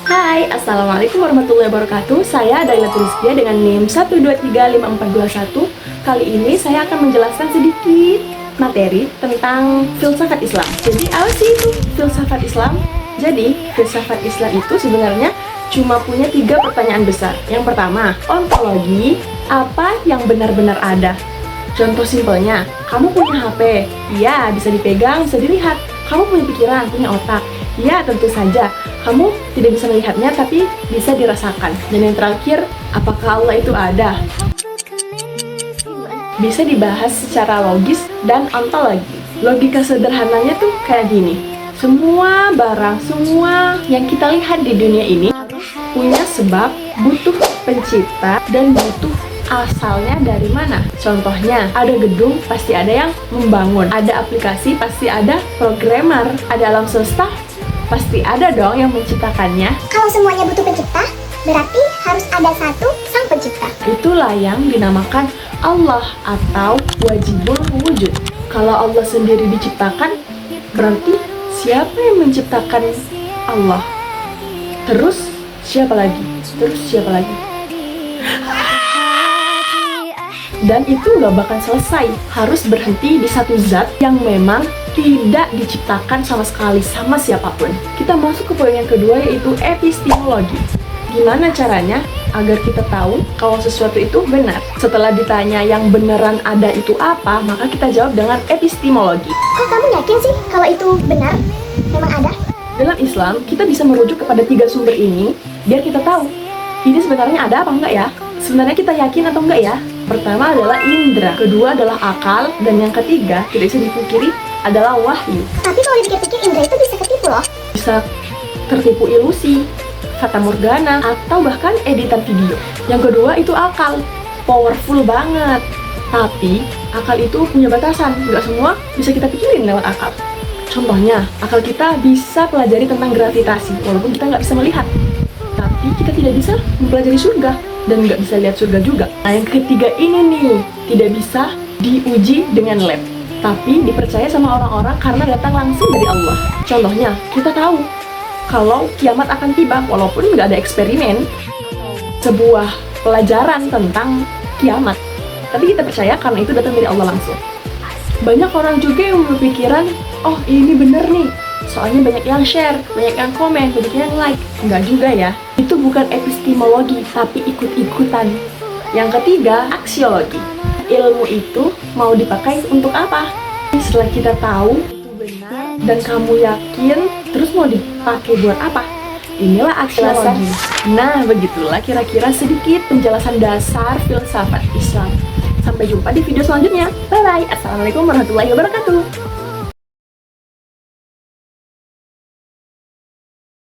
Hai, Assalamualaikum warahmatullahi wabarakatuh. Saya Daila Turiskia dengan NIM 1235421. Kali ini saya akan menjelaskan sedikit materi tentang filsafat Islam. Jadi apa sih itu filsafat Islam? Jadi filsafat Islam itu sebenarnya cuma punya 3 pertanyaan besar. Yang pertama, ontologi, apa yang benar-benar ada? Contoh simpelnya, kamu punya HP, iya bisa dipegang, bisa dilihat. Kamu punya pikiran, punya otak, iya tentu saja. Kamu tidak bisa melihatnya tapi bisa dirasakan. Dan yang terakhir, apakah Allah itu ada? Bisa dibahas secara logis dan ontologi. Logika sederhananya tuh kayak gini. Semua barang, semua yang kita lihat di dunia ini punya sebab, butuh pencipta, dan butuh asalnya dari mana. Contohnya, ada gedung, pasti ada yang membangun. Ada aplikasi, pasti ada programmer. Ada alam semesta, pasti ada dong yang menciptakannya. Kalau semuanya butuh pencipta, berarti harus ada satu sang pencipta. Itulah yang dinamakan Allah atau wajibul wujud. Kalau Allah sendiri diciptakan, berarti siapa yang menciptakan Allah? Terus siapa lagi? Terus siapa lagi? Dan itu gak bakal selesai. Harus berhenti di satu zat yang memang tidak diciptakan sama sekali sama siapapun. Kita masuk ke poin yang kedua, yaitu epistemologi. Gimana caranya agar kita tahu kalau sesuatu itu benar? Setelah ditanya yang beneran ada itu apa, maka kita jawab dengan epistemologi. Kok kamu yakin sih kalau itu benar? Memang ada? Dalam Islam, kita bisa merujuk kepada 3 sumber ini biar kita tahu ini sebenarnya ada apa enggak ya? Sebenarnya kita yakin atau enggak ya? Pertama adalah indera, kedua adalah akal, dan yang ketiga tidak bisa dipungkiri adalah wahyu. Tapi kalau dipikir-pikir indra itu bisa ketipu loh. Bisa tertipu ilusi, fata morgana, atau bahkan editan video. Yang kedua itu akal, powerful banget. Tapi akal itu punya batasan, nggak semua bisa kita pikirin lewat akal. Contohnya, akal kita bisa pelajari tentang gravitasi, walaupun kita nggak bisa melihat. Tapi kita tidak bisa mempelajari surga, dan nggak bisa lihat surga juga. Nah, yang ketiga ini nih, tidak bisa diuji dengan lab, tapi dipercaya sama orang-orang karena datang langsung dari Allah. Contohnya, kita tahu kalau kiamat akan tiba, walaupun nggak ada eksperimen, sebuah pelajaran tentang kiamat. Tapi kita percaya karena itu datang dari Allah langsung. Banyak orang juga yang berpikiran, oh ini bener nih, soalnya banyak yang share, banyak yang komen, banyak yang like. Enggak juga ya. Itu bukan epistemologi, tapi ikut-ikutan. Yang ketiga, aksiologi. Ilmu itu mau dipakai untuk apa? Setelah kita tahu itu benar dan kamu yakin, terus mau dipakai buat apa? Inilah aksiologi. Nah, begitulah kira-kira sedikit penjelasan dasar filsafat Islam. Sampai jumpa di video selanjutnya. Bye-bye. Assalamualaikum warahmatullahi wabarakatuh.